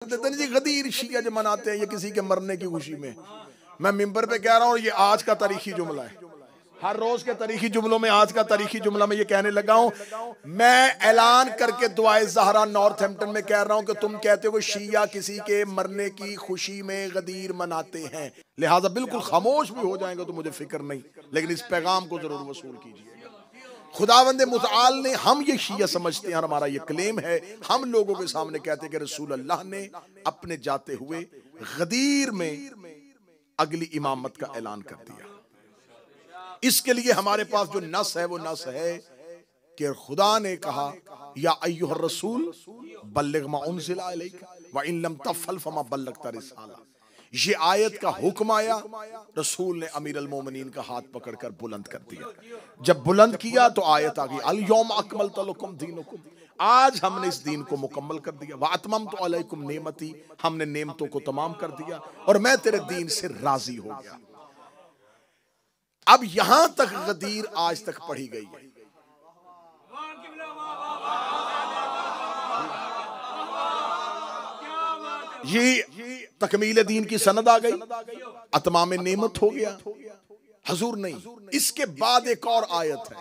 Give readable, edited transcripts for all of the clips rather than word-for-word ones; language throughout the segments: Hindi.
देते जी गदीर शिया जो मनाते हैं ये किसी के मरने की खुशी में। मैं मिंबर पे कह रहा हूँ ये आज का तारीखी जुमला है। हर रोज के तारीखी जुमलों में आज का तारीखी जुमला मैं ये कहने लगा हूँ। मैं ऐलान करके दुआए ज़हरा नॉर्थहैम्पटन में कह रहा हूँ कि तुम कहते हो शिया किसी के मरने की खुशी में गदीर मनाते हैं, लिहाजा बिल्कुल खामोश भी हो जाएंगे तो मुझे फिक्र नहीं, लेकिन इस पैगाम को जरूर वसूल कीजिएगा। खुदावंद मुतआल ने, हम ये शिया समझते हैं, हमारा ये क्लेम है, हम लोगों के सामने कहते हैं कि रसूल अल्लाह ने अपने जाते हुए गदीर में अगली इमामत का ऐलान कर दिया। इसके लिए हमारे पास जो नस है वो नस है कि खुदा ने कहा या अय्युहर रसूल बल्लिग मा उनज़िला इलैका व इन लम तफ़अल फमा बल्लगता रिसाला। ये आयत का हुक्म आया, रसूल ने अमीर अल मोमिनीन का हाथ पकड़कर बुलंद कर दिया। जब बुलंद किया तो आयत आ गई अल यौम अकमलतु लकुम दीनकुम, आज हमने इस दीन को मुकम्मल कर दिया। व अतममतु अलैकुम नेमती, हमने नेमतों को तमाम कर दिया और मैं तेरे दीन से राजी हो गया। अब यहां तक गदीर आज तक पढ़ी गई है। ये तकमील दीन की सनद आ गई, अतमाम नेमत हो गया। हुजूर नहीं, इसके बाद एक और आयत है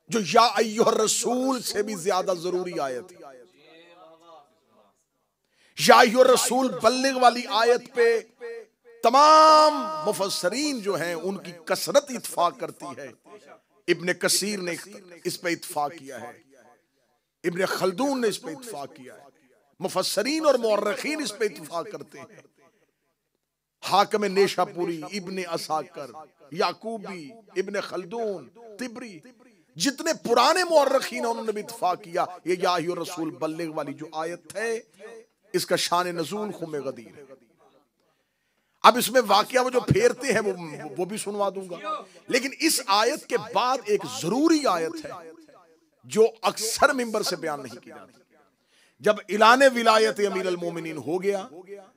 जो या अय्युहर रसूल से भी ज्यादा जरूरी आयत है। या अय्युहर रसूल बल्लिग वाली आयत पे तमाम मुफस्सरीन जो हैं उनकी कसरत इत्फाक करती है। इब्ने कसीर ने इस पे इत्फाक किया है, इब्ने खल्दून ने इस पे इत्फाक किया है, मुफस्सरीन और मुअर्रिखीन इस पे इत्फाक करते हैं। हाकिम नेशापुरी, इब्ने असाकर, याकूबी, इब्ने खल्दून, तिबरी, जितने पुराने मुअर्रिखीन हैं उन्होंने भी इत्फाक किया ये या अय्युहर रसूल बल्लिग वाली जो आयत है इसका शान नज़ूल खुम गदीर है। अब इसमें वाकया वो जो फेरते हैं वो भी सुनवा दूंगा, लेकिन इस आयत के बाद एक जरूरी आयत है जो अक्सर मिंबर से बयान नहीं की जाती। जब इलाने विलायत अमीर अल मोमिनीन हो गया,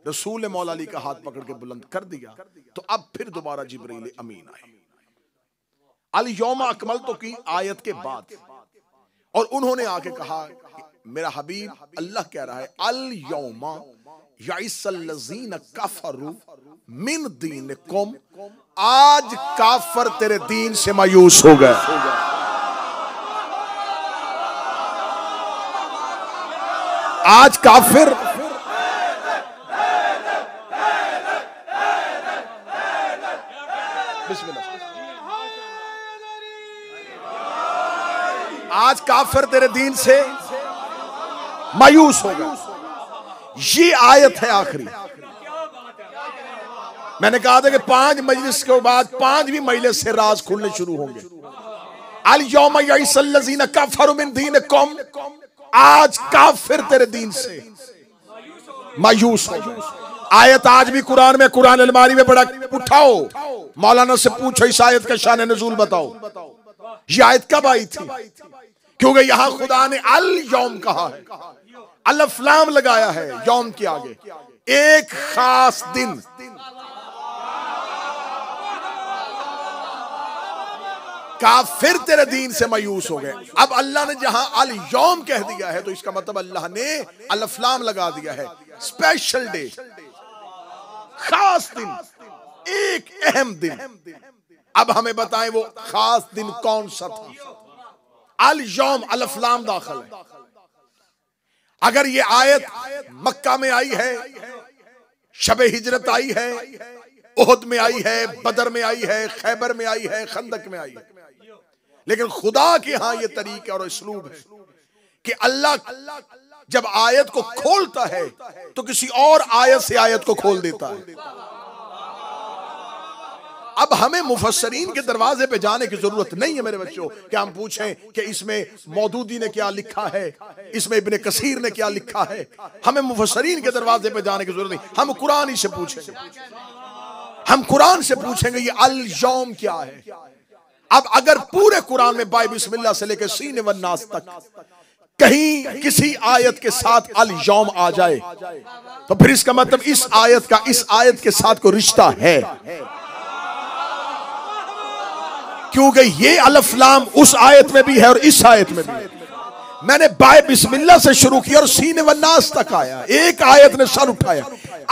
रसूल मौला अली का हाथ पकड़ के बुलंद कर दिया, तो अब फिर दोबारा जिब्रील अमीन आए अल यौम अकमलतु की आयत के बाद, और उन्होंने आके कहा मेरा हबीब अल्लाह कह रहा है अल यौमा याइसल्लज़ीना कफरू मिन दीनिकुम, आज काफर तेरे दीन से मायूस हो गए। आज काफिर आज काफिर तेरे दीन से मायूस हो गए। ये आयत है आखिरी। मैंने कहा था कि 5 मजलिस के बाद 5वीं मजलिस से राज खुलने शुरू होंगे। अल यौमा याइसल्लज़ीना कफरू मिन दीनिकुम, आज काफिर तेरे दीन से मायूस हो गए। आयत आज भी कुरान में, कुरान अलमारी में बड़ा उठाओ, मौलाना से पूछो इस आयत का शान नज़ूल बताओ। ये आयत कब आई थी? क्योंकि यहां खुदा ने अल यौम कहा है, अलिफ लाम लगाया है यौम के आगे, एक खास दिन। काफिर तेरे दीन से मायूस हो गए। अब अल्लाह ने जहां अल यौम कह दिया है तो इसका मतलब अल्लाह ने अलिफ लाम लगा दिया है, स्पेशल डे, खास दिन, एक अहम दिन। अब हमें बताएं वो खास दिन कौन सा था? अल यौम अलिफ लाम दाखिल है। अगर ये आयत मक्का में आई है, शबे हिजरत आई है, उहद में आई है, बदर में आई है, खैबर में आई है, खंदक में आई है, लेकिन खुदा के यहां ये तरीका और इसलूब है कि अल्लाह जब आयत को खोलता है तो किसी और आयत से आयत को खोल देता है। अब हमें मुफस्सरीन के दरवाजे पे जाने की जरूरत नहीं है मेरे बच्चों कि हम पूछें कि इसमें मौदूदी ने क्या लिखा है, इसमें इब्ने कसीर ने क्या लिखा है। हमें मुफस्सरीन के दरवाजे पे जाने की जरूरत नहीं, हम कुरान ही से पूछेंगे। हम कुरान से पूछेंगे ये अल यौम क्या है। अब अगर पूरे कुरान में बाय बिस्मिल्लाह से लेकर सीने वन नास तक कहीं किसी आयत के साथ अल यौम आ जाए तो फिर इसका मतलब इस आयत का इस आयत के साथ कोई रिश्ता है, क्योंकि ये अलिफ लाम उस आयत में भी है और इस आयत में भी है। मैंने बाय बिस्मिल्लाह से शुरू किया और सीने व नास तक आया। एक आयत ने सर उठाया,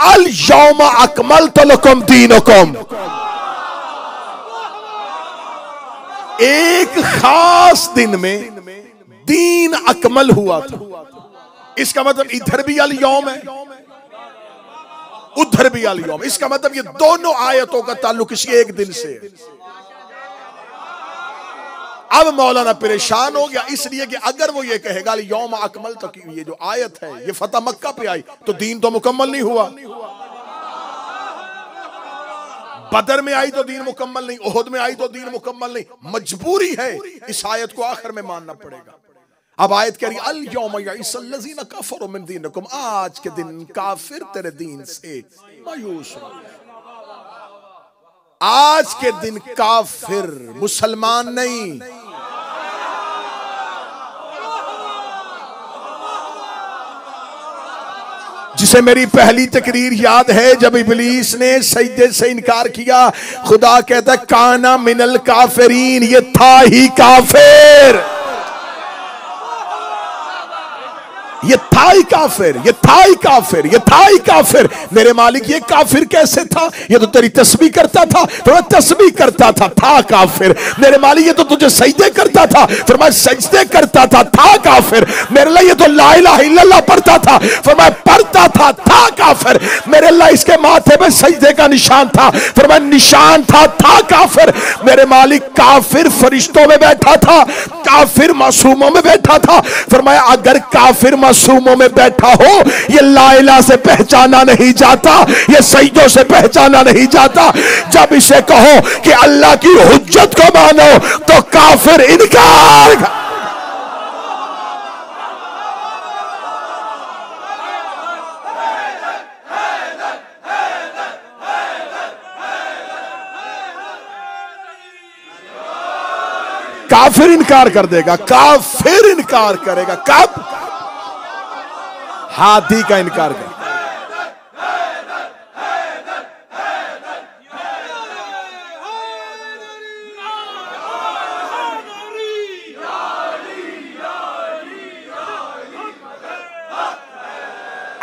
अल यौमा अकमलतु लकुम दीनकुम। एक खास दिन में दीन अकमल हुआ था। इसका मतलब इधर भी अल यौम है, उधर भी अल यौम। इसका मतलब ये दोनों आयतों का ताल्लुक इसी एक दिन से है। अब मौलाना परेशान हो गया, इसलिए कि अगर वो ये कहेगा यौम अकमल तक, ये जो आयत है ये फतह मक्का पे आई, तो दीन तो मुकम्मल नहीं हुआ। बदर में आई तो दीन मुकम्मल नहीं, ओहद में आई तो दीन मुकम्मल नहीं। मजबूरी है इस आयत को आखिर में मानना पड़ेगा। अब आयत कह रही अल यौम यइसल्लज़ीना कफरू मिन दीनिकुम, आज के दिन काफिर तेरे दीन से मायूस हो। आज के दिन काफिर, मुसलमान नहीं। जिसे मेरी पहली तकरीर याद है, जब इब्लीस ने सजदे से इनकार किया, खुदा कहता काना मिनल काफिरीन, ये था ही काफिर, ये था ही काफिर, ये था ही काफिर, ये था ही काफिर। मेरे मालिक ये काफिर कैसे था? ये तो तेरी तस्बीह करता था, तो मैं तस्बीह करता था काफिर। मेरे मालिक ये तो तुझे सजदे करता था, फिर मैं सजदे करता था काफिर। मेरे लिए ये तो ला इलाहा इल्लल्लाह पढ़ता था, फिर मैं पढ़ता था काफिर। मेरे अल्लाह इसके माथे पे सजदे का निशान था, फिर मैं निशान था काफिर। मेरे मालिक काफिर फरिश्तों में बैठा था, काफिर मासूमों में बैठा था। फिर मैं अगर काफिर मासूमों में बैठा हो, ये ला इलाहा से पहचाना नहीं जाता, ये सजदों से पहचाना नहीं जाता। जब इसे कहो कि अल्लाह की हुज्जत को मानो, तो काफिर इनकार। काफिर इनकार कर देगा, काफिर इनकार करेगा। कब? हाथी का इनकार कर।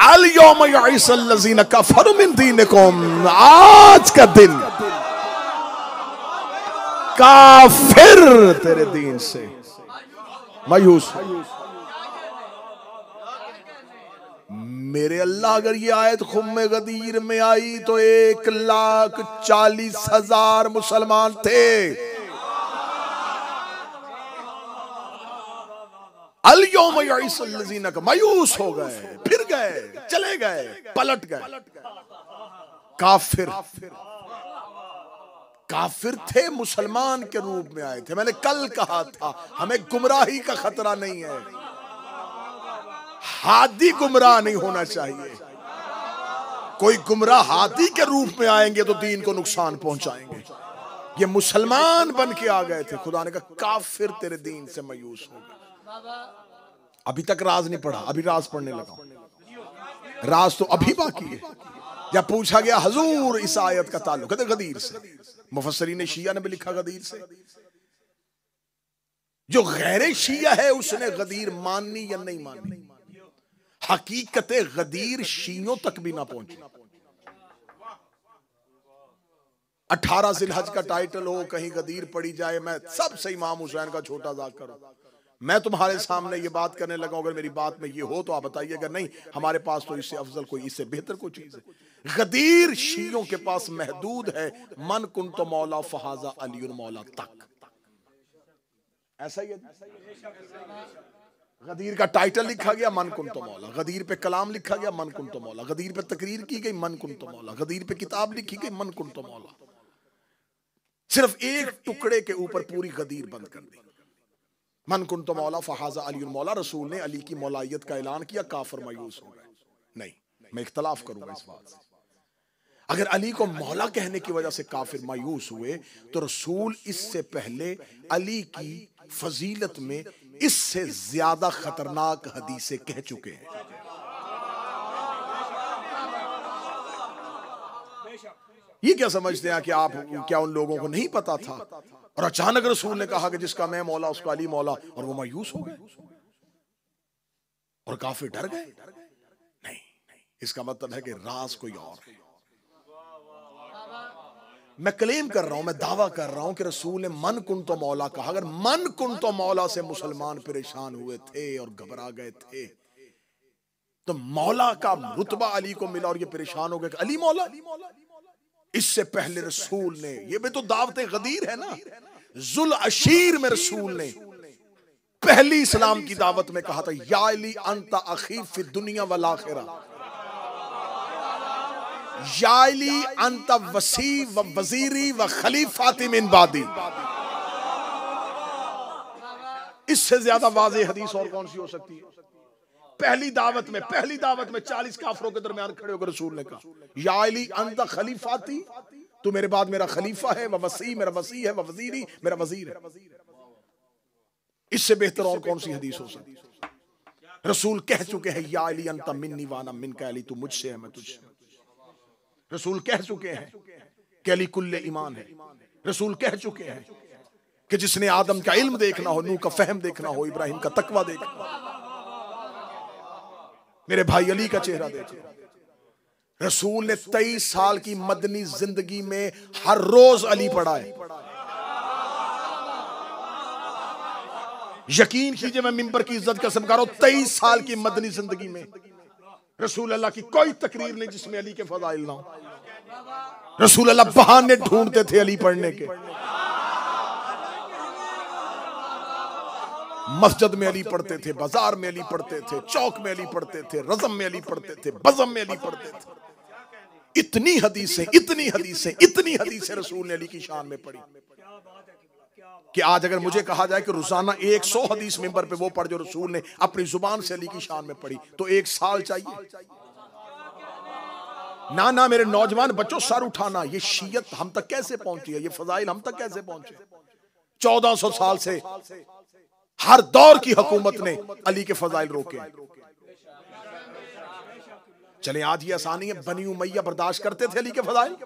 अल यौम यइसल्लज़ीना कफरू मिन दीनिकुम, आज का दिन काफिर तेरे दीन से मायूस। मेरे अल्लाह, अगर ये आयत खुम्मे गदीर में आई तो 1,40,000 मुसलमान थे। अल यौम यइसल्लज़ीना का मायूस हो गए, फिर गए, चले गए, पलट गए। काफिर काफिर थे, मुसलमान के रूप में आए थे। मैंने कल कहा था हमें गुमराही का खतरा नहीं है, हादी गुमराह नहीं होना चाहिए। कोई गुमराह हादी के रूप में आएंगे तो दीन को नुकसान पहुंचाएंगे। ये मुसलमान बन के आ गए थे, खुदा ने कहा काफिर तेरे दीन से मायूस हो गए। अभी तक राज नहीं पढ़ा, अभी राज पढ़ने लगा। राज तो अभी बाकी है। जब पूछा गया हजूर इस आयत का ताल्लुक है गदीर से, मुफस्सरीन शिया ने भी लिखा गदीर से। जो गैर शिया है उसने गदीर माननी या नहीं माननी, हकीकत गदीर शियों तक भी ना पहुंची। 18 जिलहज का टाइटल हो, कहीं गदीर पड़ी जाए, मैं सबसे इमाम हुसैन का छोटा जाकर करूं। मैं तुम्हारे सामने ये बात करने लगा, अगर मेरी बात में ये हो तो आप बताइए, अगर नहीं हमारे पास तो इससे अफजल कोई, इससे बेहतर कोई चीज है। गदीर शियों के पास महदूद है, मन कुन तो मौला फहाजा अली मौला तक, ऐसा ही है। गदीर का टाइटल लिखा गया मन कुन तो मौला, गदीर पे कलाम लिखा गया मन कुन तो मौला, गदीर पे तकरीर की गई मन कुन तो मौला, गदीर पे किताब लिखी गई मन कुन तो मौला। सिर्फ एक टुकड़े के ऊपर पूरी गदीर बंद कर दी, मन कुन तो मौला फहाजा अली मौला। रसूल ने अली की मौलायत का ऐलान किया, काफिर मायूस हो गए। नहीं, मैं इख्तलाफ करूंगा इस बात से। अगर अली को मौला कहने की वजह से काफिर मायूस हुए, तो रसूल इससे पहले अली की फजीलत में इससे ज्यादा खतरनाक हदीसें कह चुके हैं। ये क्या समझते हैं कि आप, क्या उन लोगों को नहीं पता था? और अचानक रसूल ने कहा कि जिसका मैं मौला उसका अली मौला, और वो मायूस हो गए। और काफिर डर गए? नहीं, इसका मतलब है कि राज कोई और है। मैं क्लेम कर रहा हूं, मैं दावा कर रहा हूं कि रसूल ने मन कुन तो मौला कहा। अगर मन कुन तो मौला से मुसलमान परेशान हुए थे और घबरा गए थे, तो मौला का रुतबा अली को मिला और ये परेशान हो गए कि अली मौला। इससे पहले रसूल ने, ये भी तो दावत गदीर है ना, जुल अशीर में रसूल ने पहली इस्लाम की दावत में कहा था, या अली अंता अखी फी दुनिया वल आखिरा, या अली अंता वसी व वजीरी व खलीफाती मिन बादी। इससे ज्यादा वाज़ेह हदीस और कौन सी हो सकती है? पहली दावत में 40 काफरों के दरमियान खड़े होकर रसूल ने कहा, या अली अंता खलीफाती, तू मेरे बाद मेरा खलीफा है, व वसी मेरा वसी है, व वजीरी मेरा वजीर है। इससे बेहतर और कौन सी हदीस हो सकती है? रसूल कह चुके हैं, या अली अंता मिन्नी वाना मिनका, अली तू मुझसे है मैं तुझसे। रसूल कह चुके हैं कि अली कुल्ले ईमान है। रसूल कह चुके हैं कि जिसने आदम का इल्म देखना हो, नूह का फहम देखना हो, इब्राहिम का तकवा देखना हो, मेरे भाई अली का चेहरा देखो। रसूल ने 23 साल की मदनी जिंदगी में हर रोज अली पढ़ा है। यकीन कीजिए, मैं मिंबर की इज्जत का समझा रहा हूं, 23 साल की मदनी जिंदगी में रसूल अल्लाह की कोई तकरीर नहीं जिसमें अली के फजाइल ना हो। रसूल अल्लाह बहाने ढूंढते थे अली पढ़ने के। मस्जिद में अली पढ़ते थे, बाजार में अली पढ़ते थे, चौक में अली पढ़ते थे, रज़म में अली पढ़ते थे, बज़म में अली पढ़ते थे। इतनी हदीसें रसूल ने अली की शान में पढ़ी कि आज अगर मुझे कहा जाए कि रोजाना 100 हदीस मिंबर पे वो पढ़ जो रसूल ने अपनी जुबान से अली की शान में पढ़ी, तो 1 साल चाहिए। ना मेरे नौजवान बच्चों, सर उठाना, ये शीयत हम तक कैसे पहुंची है, ये फजाइल हम तक कैसे पहुंचे? 1400 साल से हर दौर की हुकूमत ने अली के फजाइल रोके। चले आज ये आसानी है, बनी उमैया बर्दाश्त करते थे अली के फजाइल,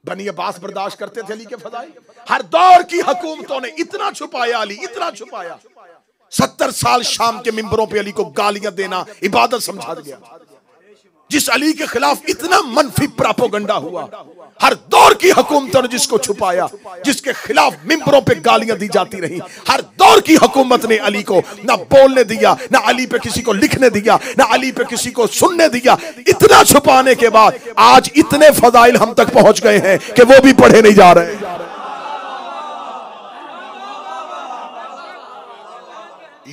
बनी अब्बास बर्दाश्त करते थे अली के फजाइल। हर दौर की हुकूमतों ने इतना छुपाया अली, इतना छुपाया। 70 साल शाम के मिंबरों पे अली को गालियां देना इबादत समझा गया। जिस अली के खिलाफ इतना मनफी प्रोपेगेंडा हुआ, हर दौर की हुकूमतों ने जिसको छुपाया, जिसके खिलाफ मिंबरों पे गालियां दी जाती रही, हर दौर की हुकूमत ने अली को ना बोलने दिया, ना अली पे किसी को लिखने दिया, ना अली पे किसी को सुनने दिया। इतना छुपाने के बाद आज इतने फजाइल हम तक पहुंच गए हैं कि वो भी पढ़े नहीं जा रहे।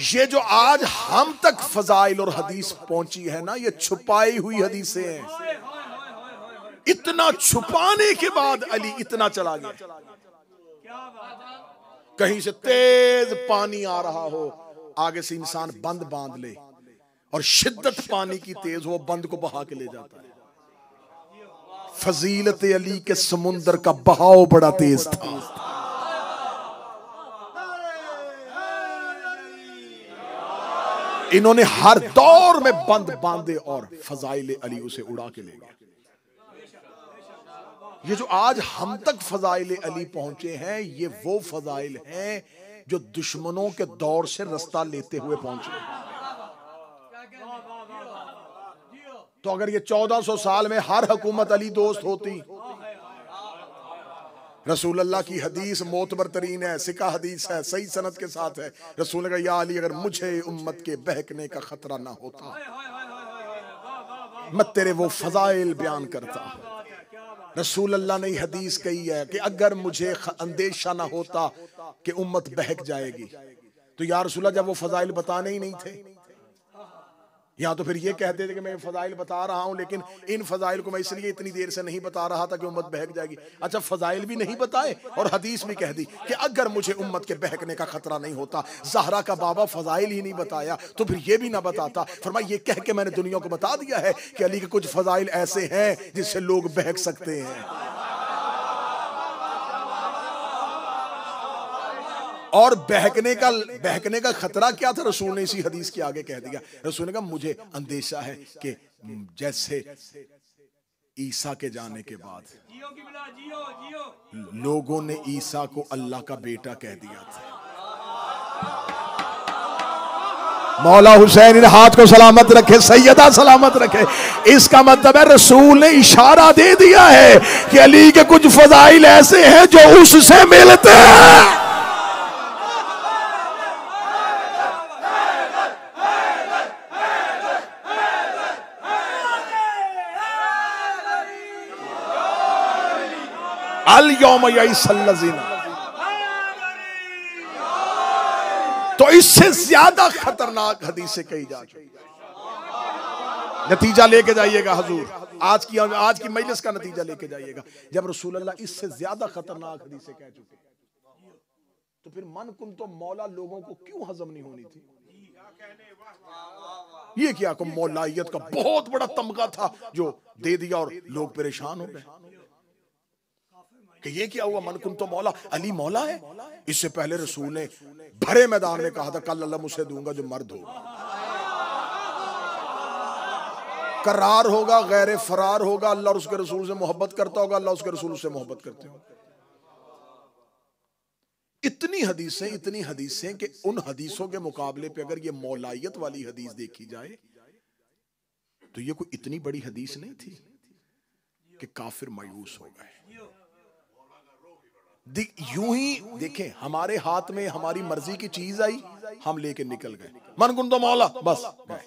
ये जो आज हम तक फजाइल और हदीस पहुंची है ना, ये छुपाई हुई हदीसें हैं। इतना छुपाने के बाद अली इतना चला गया। कहीं से तेज पानी आ रहा हो, आगे से इंसान बंद बांध ले और शिद्दत पानी की तेज हो, बंद को बहा के ले जाता है। फजीलत अली के समुंदर का बहाव बड़ा तेज था। इन्होंने हर दौर में बंद बांधे और फजाइल अली उसे उड़ा के ले गए। ये जो आज हम तक फजाइल अली पहुंचे हैं, ये वो फजाइल हैं जो दुश्मनों के दौर से रास्ता लेते हुए पहुंचे। तो अगर ये 1400 साल में हर हुकूमत अली दोस्त होती, रसूल अल्लाह की हदीस मोतबर तरीन है, सिका हदीस है, सही सनद के साथ है। रसूल ने कहा, या अली अगर मुझे उम्मत के बहकने का खतरा ना होता, मैं तेरे वो फजाइल बयान करता। रसूल अल्लाह ने हदीस कही है कि अगर मुझे अंदेशा ना होता कि उम्मत बहक जाएगी, तो या रसूल अल्लाह जब वो फजाइल बताने ही नहीं थे, या तो फिर ये कहते थे कि मैं फजाइल बता रहा हूं, लेकिन इन फजाइल को मैं इसलिए इतनी देर से नहीं बता रहा था कि उम्मत बहक जाएगी। अच्छा, फजाइल भी नहीं बताए और हदीस भी कह दी कि अगर मुझे उम्मत के बहकने का खतरा नहीं होता। ज़हरा का बाबा फजाइल ही नहीं बताया तो फिर ये भी ना बताता। फरमाया, ये कह के मैंने दुनिया को बता दिया है कि अली के कुछ फजाइल ऐसे हैं जिससे लोग बहक सकते हैं। और बहकने का खतरा क्या था, रसूल ने इसी हदीस के आगे कह दिया। रसूल ने कहा, मुझे अंदेशा है कि जैसे ईसा के जाने के बाद लोगों ने ईसा को अल्लाह का बेटा कह दिया था, मौला हुसैन इन हाथ को सलामत रखे, सैयदा सलामत रखे। इसका मतलब है रसूल ने इशारा दे दिया है कि अली के कुछ फजाइल ऐसे हैं जो उससे मिलते हैं। अल यौम यईसल्लज़ीना, तो इससे ज्यादा खतरनाक हदीसें कही जा चुकी। नतीजा लेके जाइएगा हुजूर, आज की मजलिस का नतीजा लेके जाइएगा। जब रसूलुल्लाह इससे ज्यादा खतरनाक हदीसें कह चुके तो फिर मन कुन तो मौला लोगों को क्यों हजम नहीं होनी थी? ये क्या को मौलाइयत का बहुत बड़ा तमगा था जो दे दिया और लोग परेशान हो गए कि ये क्या हुआ, मन कुन तो मौला, अली मौला है। इससे पहले रसूल ने भरे मैदान में कहा था कल अल्लाह मुझसे दूंगा जो मर्द होगा, करार होगा, गैर फरार होगा, अल्लाह और उसके रसूल से मोहब्बत करता होगा, अल्लाह उसके रसूल से मोहब्बत करते होंगे। इतनी हदीसें कि उन हदीसों के मुकाबले पे अगर ये मौलायत वाली हदीस देखी जाए तो ये कोई इतनी बड़ी हदीस नहीं थी कि काफिर मायूस हो गए। यूं ही देखें, हमारे हाथ में हमारी मर्जी की चीज आई, हम लेके निकल गए, मन गुन तो मौला, बस गए।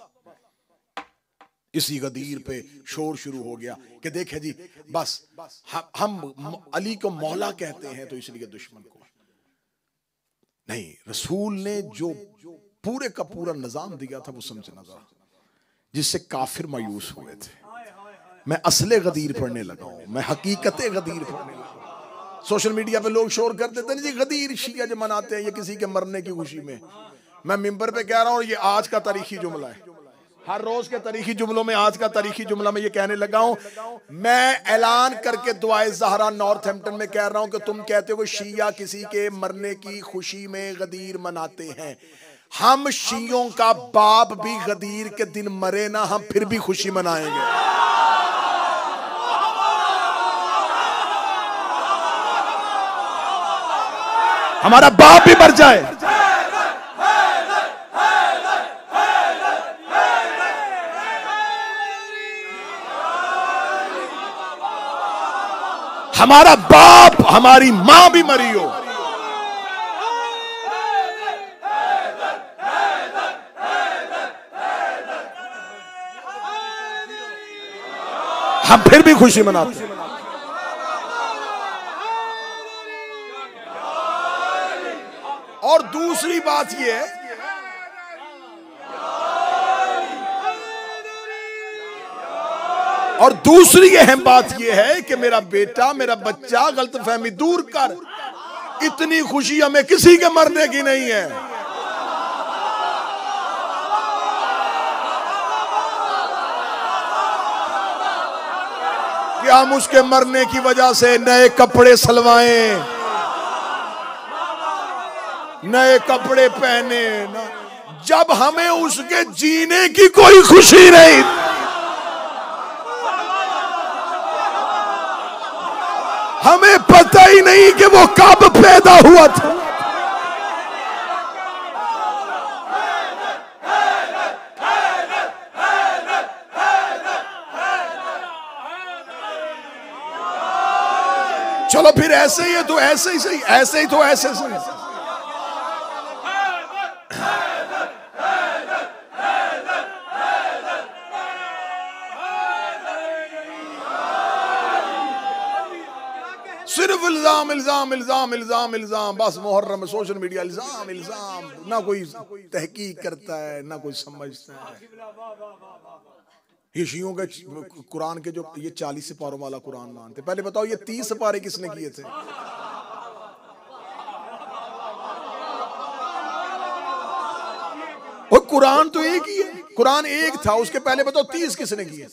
इसी गदीर पे शोर शुरू हो गया कि देखे जी बस हम अली को मौला कहते हैं तो इसलिए दुश्मन को नहीं। रसूल ने जो पूरे का पूरा निजाम दिया था वो समझना जरा, जिससे काफिर मायूस हुए थे। मैं असले गदीर पढ़ने लगा हूं, मैं हकीकते गदीर पढ़ने लगा हूं। सोशल मीडिया पे लोग शोर कर देते हैं जी गदीर शिया जो मनाते हैं ये किसी के मरने की खुशी में। मैं मिंबर पे कह रहा हूं ये आज का तारीखी जुमला है, हर रोज के तारीखी जुमलों में आज का तारीखी जुमला मैं ये कहने लगा हूं। मैं ऐलान करके दुआए ज़हरा नॉर्थहैम्पटन में कह रहा हूं कि तुम कहते हो शिया किसी के मरने की खुशी में गदीर मनाते हैं, हम शियों का बाप भी गदीर के दिन मरे ना, हम फिर भी खुशी मनाएंगे। हमारा बाप भी मर जाए, हमारा बाप हमारी मां भी मरी हो, हम फिर भी खुशी मनाते हैं। और दूसरी बात यह है, और दूसरी अहम बात यह है कि मेरा बेटा, मेरा बच्चा, गलतफहमी दूर कर, इतनी खुशी हमें किसी के मरने की नहीं है। कि हम उसके मरने की वजह से नए कपड़े सलवाएं, नए कपड़े पहने ना, जब हमें उसके जीने की कोई खुशी नहीं। हमें पता ही नहीं कि वो कब पैदा हुआ था। चलो फिर ऐसे ही है तो ऐसे ही सही, ऐसे ही तो ऐसे सही। सिर्फ इल्जाम इल्जाम इल्जाम इल्जाम इल्जाम, बस मुहर्रम में सोशल मीडिया इल्जाम इल्जाम, ना कोई तहकीक करता है ना कोई समझता है। ये शियों के कुरान के जो ये 40 सिपारों वाला कुरान मानते, पहले बताओ ये 30 सिपारे किसने किए थे? और कुरान तो एक ही है, कुरान एक था, उसके पहले बताओ 30 किसने किए?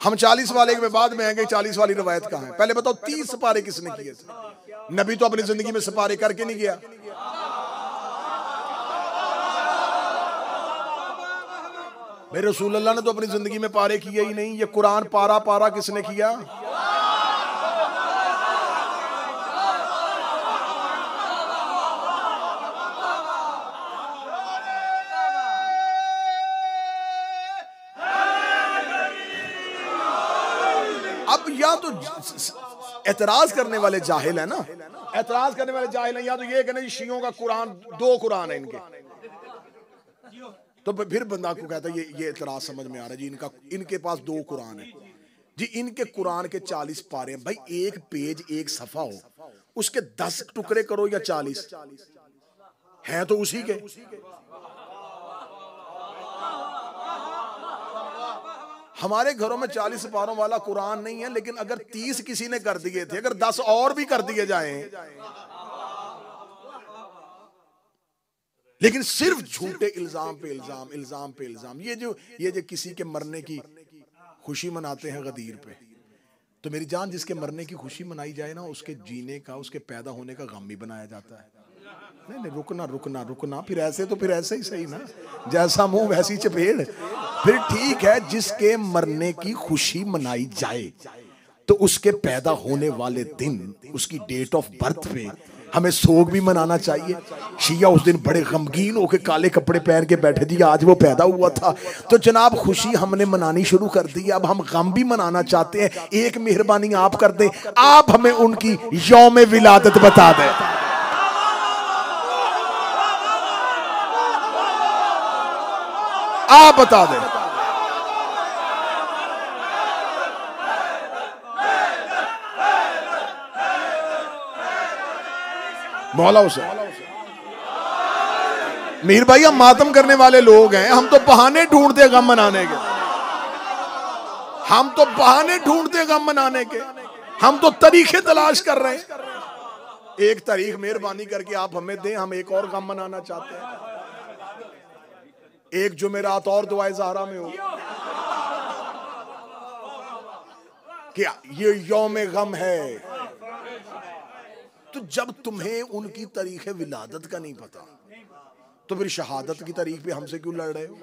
हम 40 वाले के बाद में आएंगे, 40 वाली रवायत कहाँ है? पहले बताओ 30 सिपारे किसने किए थे? नबी तो अपनी जिंदगी में सिपारे करके नहीं गया। मेरे रसूलुल्लाह ने तो अपनी जिंदगी में पारे किए ही नहीं। ये कुरान पारा पारा किसने किया? अब या तो एतराज करने वाले जाहिल है ना, एतराज करने वाले जाहिल है, या तो ये कहना शियों का कुरान 2 कुरान है इनके, तो फिर बंदा को कहता है ये एतराज समझ में आ रहा है जी, इनके पास 2 कुरान है जी। इनके कुरान के 40 पारे हैं भाई, एक पेज एक सफा हो, उसके 10 टुकड़े करो या 40 हैं तो उसी के। हमारे घरों में 40 पारों वाला कुरान नहीं है, लेकिन अगर 30 किसी ने कर दिए थे, अगर 10 और भी कर दिए जाएं, लेकिन सिर्फ झूठे इल्जाम पे इल्जाम, इल्जाम पे इल्जाम। ये जो किसी के मरने की खुशी मनाते हैं गदीर पे, तो मेरी जान जिसके मरने की खुशी मनाई जाए ना, उसके जीने का, उसके पैदा होने का गम भी बनाया जाता है। नहीं, रुकना रुकना रुकना, फिर ऐसे ही सही ना, जैसा मुंह वैसी चपेड़। फिर ठीक है, जिसके मरने की खुशी मनाई जाए तो उसके पैदा होने वाले दिन, उसकी डेट ऑफ बर्थ पे हमें सोग भी मनाना चाहिए। शिया उस दिन बड़े गमगीन होके काले कपड़े पहन के बैठे थे, आज वो पैदा हुआ था, तो जनाब खुशी हमने मनानी शुरू कर दी। अब हम गम भी मनाना चाहते हैं। एक मेहरबानी आप कर दें, आप हमें उनकी यौम विलादत बता दें। आप बता दें। मौला हुसैन मीर भाई, हम मातम करने वाले लोग हैं, हम तो बहाने ढूंढते गम मनाने के, हम तो बहाने ढूंढते गम मनाने के, हम तो तरीके तलाश कर रहे हैं। एक तारीख मेहरबानी करके आप हमें दें, हम एक और गम मनाना चाहते हैं। एक जुमेरात और दुआए ज़हरा में हो, क्या ये यौम गम है? तो जब तुम्हें उनकी तारीख विलादत का नहीं पता, तो फिर शहादत की तारीख पे हमसे क्यों लड़ रहे हो?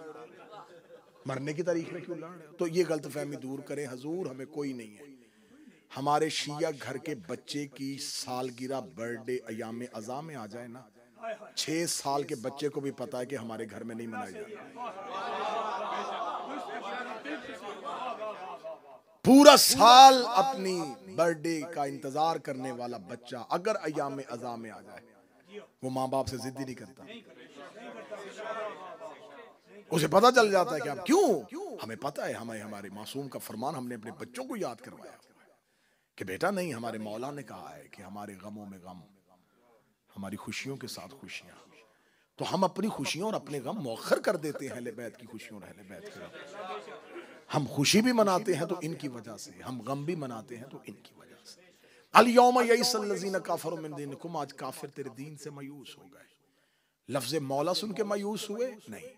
मरने की तारीख में क्यों लड़ रहे हो? तो ये गलतफहमी दूर करें। हुजूर हमें कोई नहीं है। हमारे शिया घर के बच्चे की सालगिरह, बर्थडे अयाम अज़ा में आ जाए ना, 6 साल के बच्चे को भी पता है कि हमारे घर में नहीं मनाई जाती। पूरा साल अपनी बर्थडे का इंतजार करने वाला बच्चा अगर अयाम अज़ा में आ जाए, वो माँ बाप से जिद ही नहीं करता। उसे पता चल जाता है कि अब क्यों, हमें पता है, हमें हमारे मासूम का फरमान हमने अपने बच्चों को याद करवाया कि बेटा नहीं, हमारे मौला ने कहा है कि हमारे गमों में गम, हमारी खुशियों के साथ खुशियां। तो हम अपनी खुशियों और अपने गम मौखर कर देते हैं अहले बैत की खुशियों और अहले बैत के गम। हम खुशी भी मनाते हैं तो इनकी वजह से, हम गम भी मनाते हैं तो इनकी वजह से। अल यौम यइसल लज़ीना काफरू मिन दीनिकुम, आज काफिर तेरे दीन से मायूस हो गए। लफ्ज़ मौला सुन के मायूस हुए नहीं।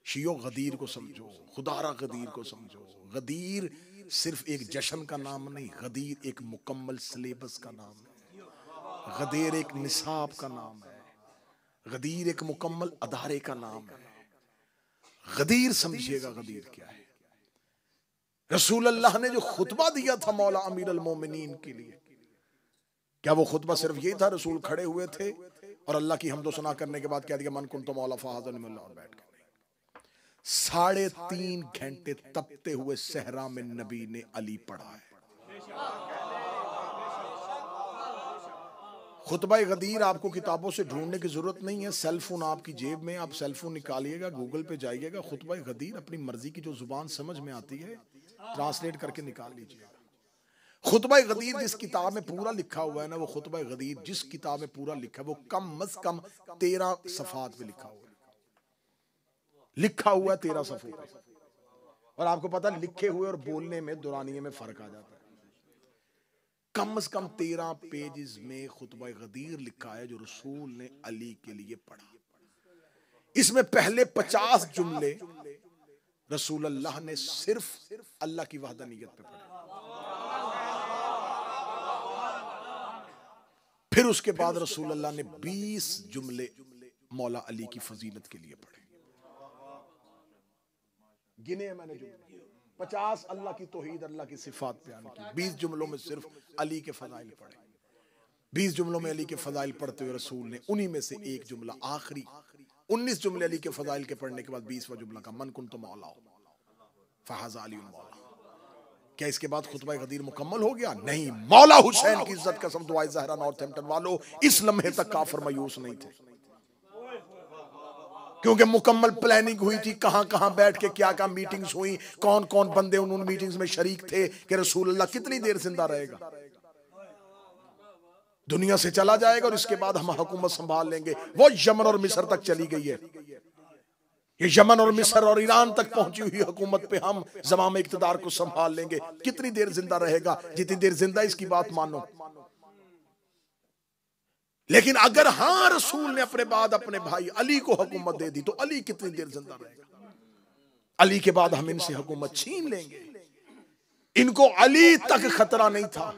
शियो गदीर को समझो, खुदारा गदीर को समझो। गदीर सिर्फ एक जश्न का नाम नहीं, गदीर एक मुकम्मल सिलेबस का नाम है। गदीर एक निसाब का नाम है। गदीर एक मुकम्मल अदारे का नाम है। गदीर समझिएगा गदीर क्या है। रसूल अल्लाह ने जो खुतबा दिया था मौला अमीर अल मोमिनीन के लिए, क्या वो खुतबा सिर्फ यही था? रसूल खड़े हुए थे और अल्लाह की हम्दो सना करने के बाद कह दिया मन कुंतु मौला फहाज़न मिल्ला, और बैठ गए। 3.5 घंटे तपते हुए सहरा में नबी ने अली पढ़ा है। खुतबा गदीर आपको किताबों से ढूंढने की जरूरत नहीं है। सेलफोन आपकी जेब में, आप सेलफोन निकालिएगा, गूगल पे जाइएगा, खुतबा गदीर अपनी मर्जी की जो जुबान समझ में आती है ट्रांसलेट करके निकाल लीजिएगा। खुतबा गदीर जिस किताब में पूरा लिखा हुआ है ना, वो खुतबा गदीर जिस किताब में पूरा लिखा है वो कम अज कम 13 सफ़ात पे लिखा हुआ है। लिखा हुआ है 13 सफ़ों पे। और आपको पता है लिखे हुए और बोलने में, दुरानिये में फर्क आ जाता है। कम से कम 13 पेजेस में खुतबा गदीर लिखा है जो रसूल ने अली के लिए पढ़ा। इसमें पहले 50 जुमले रसूल अल्लाह ने सिर्फ अल्लाह की वहदानियत पे पढ़े। फिर उसके बाद रसूल अल्लाह ने 20 जुमले मौला अली की फजीलत के लिए पढ़े। गिने मैंने जुमले 50 अल्लाह की तौहीद, अल्लाह की सिफात बयान की। 20 जुमलों में सिर्फ अली के फजाइल पढ़े। 20 जुमलों में अली के फजाइल पढ़ते हुए रसूल ने उन्हीं में से एक जुमला, आखिरी 19 जुमले अली के फजाइल के पढ़ने के बाद 20वां जुमला का मन कुंतु मौला फहाज़ा अली मौला। क्या इसके बाद खुतबा गदीर मुकम्मल हो गया? नहीं, मौला हुसैन की इज्जत कसम दुआए ज़हरा नॉर्थहैम्पटन वालों, इस लम्हे तक काफिर मायूस नहीं थे, क्योंकि मुकम्मल प्लानिंग हुई थी, कहां कहां बैठ के क्या क्या मीटिंग्स हुई, कौन कौन बंदे उन मीटिंग्स में शरीक थे कि रसूल अल्लाह कितनी देर जिंदा रहेगा, दुनिया से चला जाएगा और इसके बाद हम हुकूमत संभाल लेंगे। वो यमन और मिस्र तक चली गई है, ये यमन और मिस्र और ईरान तक पहुंची हुई हुकूमत पे हम ज़माम इक़्तिदार को संभाल लेंगे। कितनी देर जिंदा रहेगा? जितनी देर जिंदा इसकी बात मानो। लेकिन अगर हाँ रसूल ने अपने बाद अपने भाई अली को हुकूमत दे दी तो अली कितनी देर जिंदा रहेगा? अली के बाद हम इनसे हुकूमत छीन लेंगे। इनको अली तक खतरा नहीं था।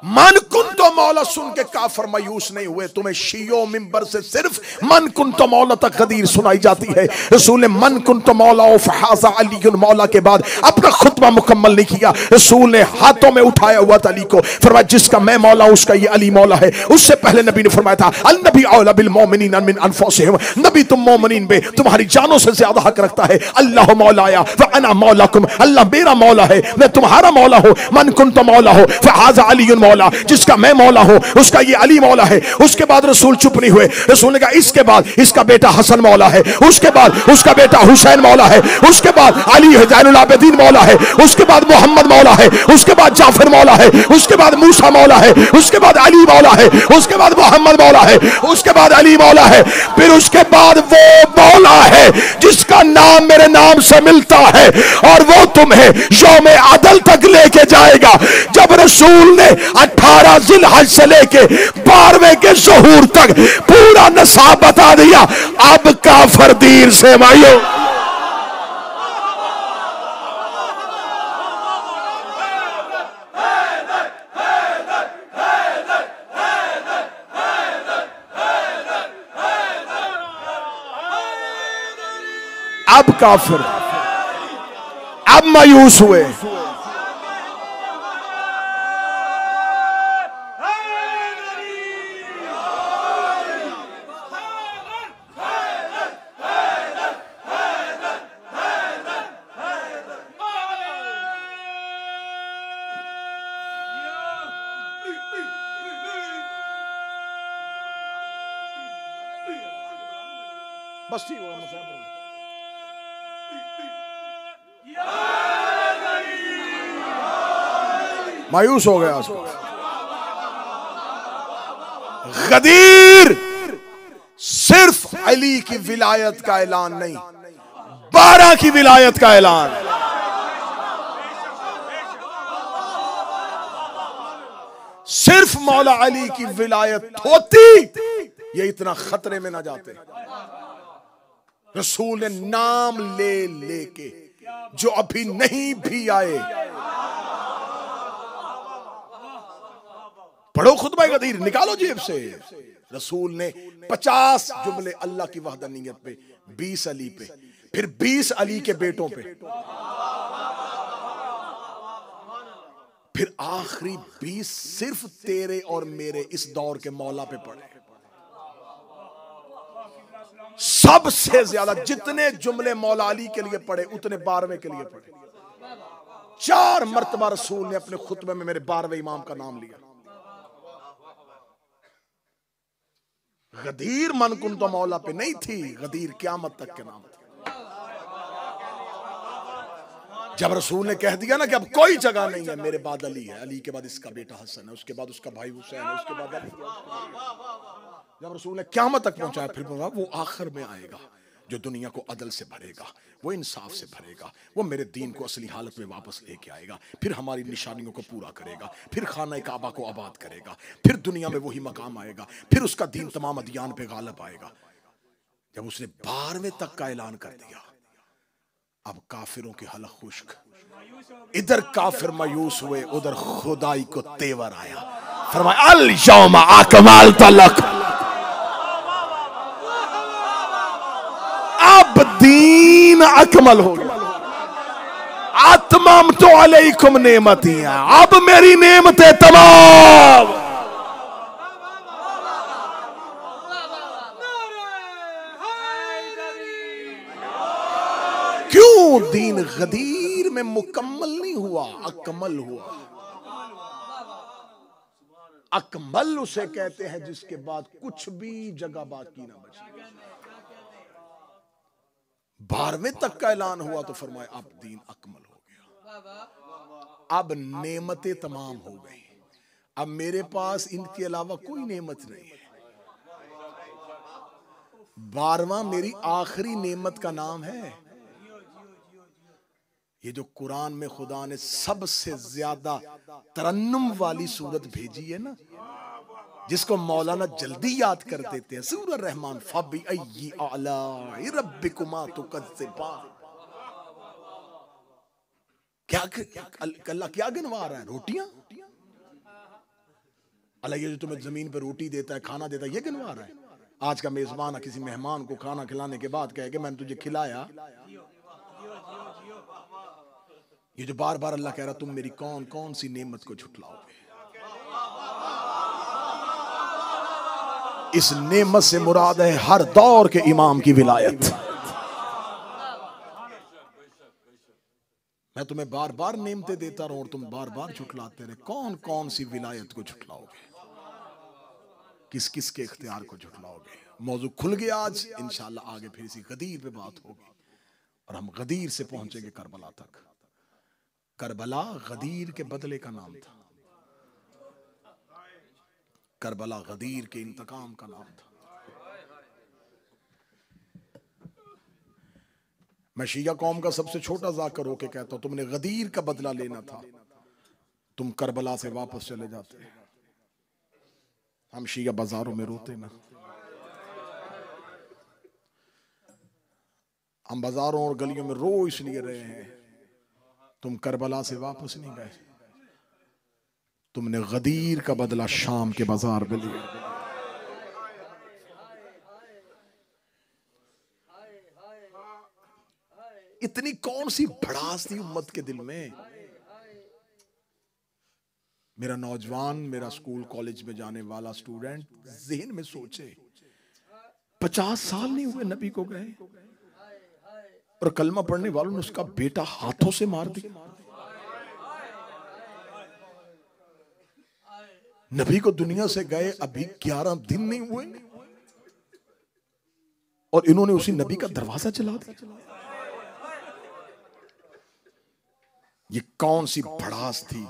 मन कुन तो मौला सुन के काफर मायूस नहीं हुए। तुम्हें शियो मिंबर से सिर्फ मन कुन तो मौला तक गदीर सुनाई जाती है। रसूल ने मन कुन तो मौला फहाजा अली मौला के बाद अपना खुतबा मुकम्मल नहीं किया। रसूल ने हाथों में उठाया हुआ था अली को, फरमाया जिसका मैं मौला उसका ये अली मौला है। उससे पहले नबी ने फरमाया था अल नबी औला बिल मोमिनीन मिन अनफुसिहिम, नबी तुम मोमिनीन पे तुम्हारी जानों से ज्यादा हक रखता है। अल्लाह मौलाया व अना मौलाकुम, अल्लाह मेरा मौला है मैं तुम्हारा मौला हूं। मन कुन तो मौला हो फहाजा अली मौला, जिसका मैं मौला हूं उसका ये अली मौला है। उसके बाद रसूल चुप नहीं हुए। रसूल ने कहा इसके बाद इसका बेटा हसन मौला है, उसके बाद उसका बेटा हुसैन मौला है, उसके बाद अली ज़ैनुल आबिदीन मौला है, उसके बाद मोहम्मद मौला है, उसके बाद जाफर मौला है, उसके बाद मूसा मौला है, उसके बाद अली मौला है, उसके बाद मोहम्मद मौला है, उसके बाद अली मौला है। फिर उसके बाद वो मौला है जिसका नाम मेरे नाम से मिलता है और वो तुम्हें यौम अदल तक लेके जाएगा। जब रसूल ने 18 जिलहज से लेके 12वें के ज़ुहूर तक पूरा नसाब बता दिया, अब काफर दीन से मायो अब काफिर अब मायूस हुए। बस ठीक होगा, मायूस हो गया। गदीर सिर्फ अली की विलायत का ऐलान नहीं, 12 की विलायत का ऐलान। सिर्फ मौला अली की विलायत होती ये इतना खतरे में ना जाते। रसूल ने नाम ले लेके जो अभी नहीं भी आए, पढ़ो खुतबा गदीर, निकालो जेब से। रसूल ने 50 जुमले अल्लाह की वहदानियत पे, 20 अली पे, फिर 20 अली के बेटों पे, फिर आखिरी 20 सिर्फ तेरे और मेरे इस दौर के मौला पे पढ़े। सबसे ज्यादा जितने जुमले मौला अली के लिए पढ़े उतने 12वें के लिए पढ़े। 4 मरतबा रसूल ने अपने खुतबे में मेरे 12वें इमाम का नाम लिया। गदीर मन कुन तो मौला पे नहीं थी, गदीर क़यामत तक के नाम था। जब रसूल ने कह दिया ना कि अब कोई जगह नहीं है, मेरे बाद अली है, अली के बाद इसका बेटा हसन है, उसके बाद उसका भाई हुसैन है, उसके बाद अली। जब रसूल ने क़यामत तक पहुंचाया, फिर बोला वो आखिर में आएगा जो दुनिया को अदल से भरेगा, वो इंसाफ से भरेगा, वो मेरे दीन को असली हालत में वापस लेके आएगा, फिर हमारी निशानियों को पूरा करेगा, फिर खाना काबा को आबाद करेगा, फिर दुनिया में वही मकाम आएगा, फिर उसका दीन तमाम अदियान पे गालिब आएगा। जब उसने 12वें तक का ऐलान कर दिया, अब काफिरों की हलक खुश्क। इधर काफिर मायूस हुए, उधर खुदाई को तेवर आया। फरमाया अल यौमा अकमलतु लकुम, अब दीन अकमल हो गया। अतममतु अलैकुम नेमती, अब मेरी नेमतें तमाम। क्यों दीन गदीर में मुकम्मल नहीं हुआ, अकमल हुआ। अकमल उसे कहते हैं जिसके बाद कुछ भी जगह बाकी ना बची। 12वें तक का ऐलान हुआ तो फरमाया अब दीन अकमल हो गया, अब नेमतें तमाम हो गई, अब मेरे पास इनके अलावा कोई नेमत नहीं है। 12वां मेरी आखिरी नेमत का नाम है। ये जो कुरान में खुदा ने सबसे ज्यादा तरन्नुम वाली सूरत भेजी है ना, जिसको मौलाना जल्दी याद कर देते हैं, सूरह रहमान, फबिअय्यि आलाइ रब्बिकुमा तुकज़्ज़िबान। क्या अल्लाह क्या गिनवा रहा है? रोटियां। अल्लाह ये जो तुम्हें जमीन पर रोटी देता है, खाना देता है, ये गिनवा रहा है। आज का मेजबान किसी मेहमान को खाना खिलाने के बाद कहे कि मैंने तुझे खिलाया। ये जो बार बार अल्लाह कह रहा तुम मेरी कौन कौन सी नेमत को झुटलाओगे, इस नेमत से मुराद है हर दौर के इमाम की विलायत। मैं तुम्हें बार बार नेमतें देता रहूं और तुम बार बार झुटलाते रहे, कौन कौन सी विलायत को झुटलाओगे, किस किस के इख्तियार को झुटलाओगे। मौजू खुल गया आज, इंशाअल्लाह आगे फिर इसी गदीर पे बात होगी और हम गदीर से पहुंचेंगे करबला तक। करबला गदीर के बदले का नाम था, करबला गदीर के इंतकाम का नाम था। मैं शिया कौम का सबसे छोटा जाकर होके कहता हूं, तुमने गदीर का बदला लेना था, तुम करबला से वापस चले जाते। हम शिया बाजारों में रोते ना, हम बाजारों और गलियों में रो इसलिए रहे हैं, तुम करबला से वापस नहीं गए, तुमने गदीर का बदला शाम के बाजार में लिया। इतनी कौन सी भड़ास थी उम्मत के दिल में। मेरा नौजवान, मेरा स्कूल कॉलेज में जाने वाला स्टूडेंट ज़हन में सोचे, 50 साल नहीं हुए नबी को गए और कलमा पढ़ने वालों ने उसका बेटा हाथों से मार दिया। नबी को दुनिया से गए अभी 11 दिन नहीं हुए और इन्होंने उसी नबी का दरवाजा चला दिया। ये कौन सी भड़ास थी।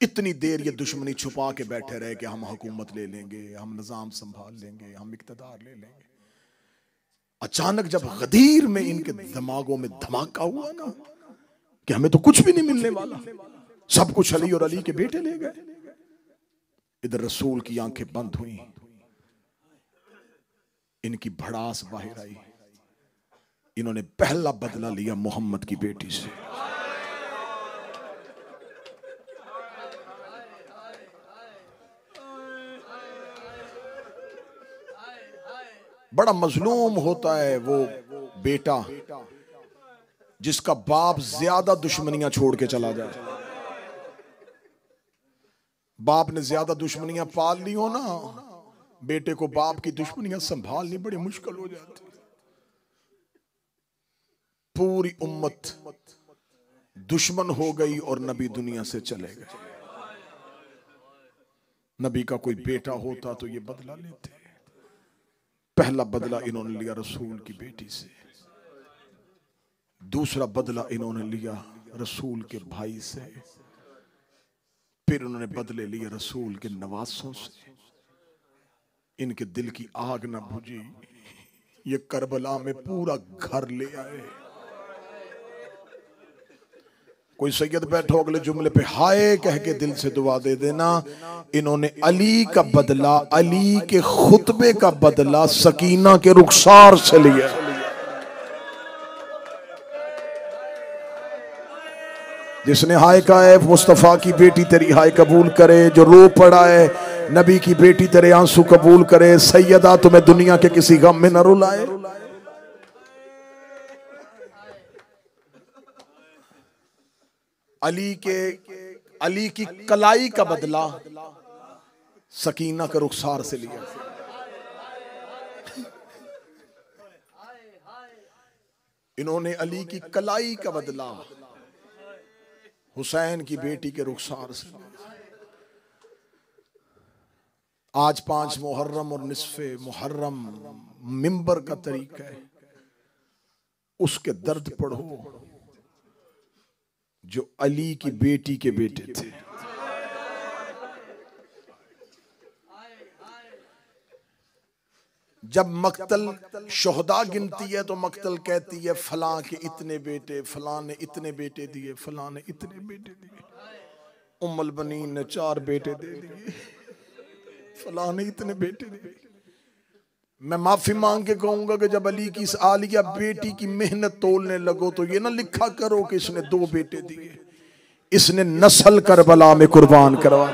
इतनी देर ये दुश्मनी छुपा के बैठे रहे कि हम हुकूमत ले लेंगे, हम निजाम संभाल लेंगे, हम इक्तदार ले लेंगे। अचानक जब गदीर में इनके दिमागों में धमाका हुआ ना कि हमें तो कुछ भी नहीं मिलने वाला, सब कुछ अली और अली के बेटे ले गए, इधर रसूल की आंखें बंद हुई, इनकी भड़ास बाहर आई। इन्होंने पहला बदला लिया मोहम्मद की बेटी से। बड़ा मजलूम होता है वो बेटा जिसका बाप ज्यादा दुश्मनियां छोड़ के चला जाए। बाप ने ज्यादा दुश्मनियां पाल ली हो ना, बेटे को बाप की दुश्मनियां संभालनी बड़ी मुश्किल हो जाती। पूरी उम्मत दुश्मन हो गई और नबी दुनिया से चले गए। नबी का कोई बेटा होता तो ये बदला लेते। पहला बदला इन्होंने लिया रसूल की बेटी से, दूसरा बदला इन्होंने लिया रसूल के भाई से, फिर उन्होंने बदले लिए रसूल के नवासों से। इनके दिल की आग ना बुझी, ये करबला में पूरा घर ले आए। कोई सैयद बैठो अगले जुमले पे हाय कह के दिल से दुआ दे देना। इन्होंने अली का बदला, अली के खुतबे का बदला सकीना के रुखसार से लिया। जिसने हाय कहा है मुस्तफा की बेटी तेरी हाय कबूल करे, जो रो पड़ा है नबी की बेटी तेरे आंसू कबूल करे। सैयदा तुम्हें दुनिया के किसी गम में न रुलाए। अली की कलाई का बदला सकीना के रुखसार से लिया। इन्होंने अली की कलाई का बदला हुसैन की बेटी के रुखसार से। आज 5 मुहर्रम और निस्फे मुहर्रम मिंबर का तरीका है, उसके दर्द पढ़ो जो अली की बेटी के बेटे थे। जब मक्तल शोहदा गिनती है तो मक्तल कहती है फलां के इतने बेटे, फलां ने इतने बेटे दिए, फलां ने इतने बेटे दिए, उम्मुल बनीन ने 4 बेटे दे दिए, फलां ने इतने बेटे दिए। मैं माफी मांग के कहूंगा कि जब अली की इस आलिया बेटी की मेहनत तोलने लगो तो ये ना लिखा करो कि इसने 2 बेटे दिए, इसने नस्ल करबला में कुर्बान करवा।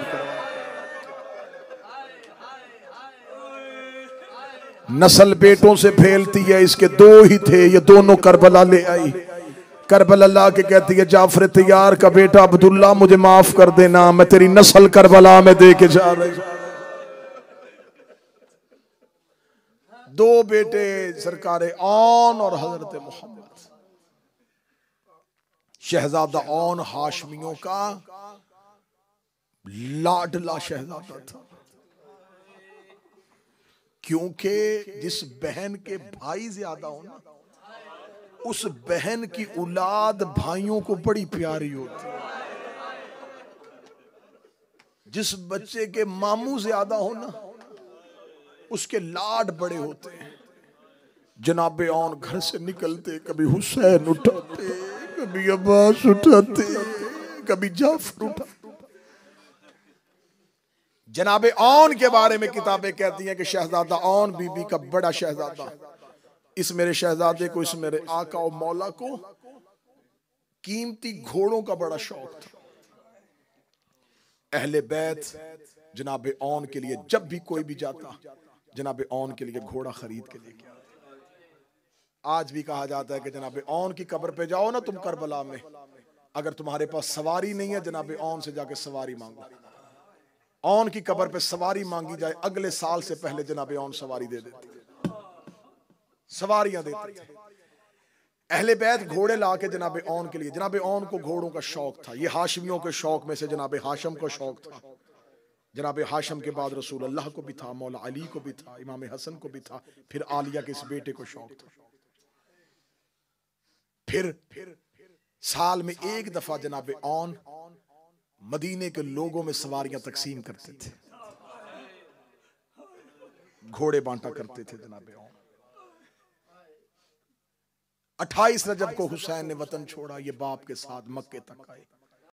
नस्ल बेटों से फैलती है, इसके 2 ही थे, ये दोनों करबला ले आई। करबला ला के कहती है जाफर तैयार का बेटा अब्दुल्ला मुझे माफ कर देना, मैं तेरी नस्ल करबला में दे के जा रही। 2 बेटे सरकारे औन और हजरत मोहम्मद। शहजादा औन हाशमियों का लाडला शहजादा था, क्योंकि जिस बहन के भाई ज्यादा हो ना, उस बहन की औलाद भाइयों को बड़ी प्यारी होती है। जिस बच्चे के मामू ज्यादा हो ना, उसके लाड बड़े होते हैं। जनाबे औन घर से निकलते कभी हुसैन उठाते, कभी अब्बास उठाते, कभी जाफर उठाते। जनाबे औन के बारे में किताबें कहती हैं कि शहजादा औन बीबी का बड़ा शहजादा, इस मेरे शहजादे को, इस मेरे आका और मौला को कीमती घोड़ों का बड़ा शौक था। अहले बैत जनाबे औन के लिए जब भी कोई भी जाता, जनाबे औन के लिए घोड़ा खरीद के लेके आता। आज भी कहा जाता है कि जनाबे औन की कब्र पे जाओ ना तुम करबला में, अगर तुम्हारे पास सवारी नहीं है जनाबे औन से जाके सवारी मांगो। औन की कब्र पे सवारी मांगी जाए, अगले साल से पहले जनाबे औन सवारी दे देते, सवारियां देते थे। अहले बैत घोड़े ला के जनाबे औन के लिए, जनाबे औन को घोड़ों का शौक था। ये हाशमियों के शौक में से जनाबे हाशम को शौक था। जनाबे हाशम के बाद रसूल अल्लाह को भी था, मौला अली को भी था, इमाम हसन को भी था, फिर आलिया के इस बेटे को शौक था। फिर साल में 1 दफा जनाबे औन मदीने के लोगों में सवारियां तकसीम करते थे, घोड़े बांटा करते थे जनाबे औन। 28 रजब को हुसैन ने वतन छोड़ा, ये बाप के साथ मक्के तक आए।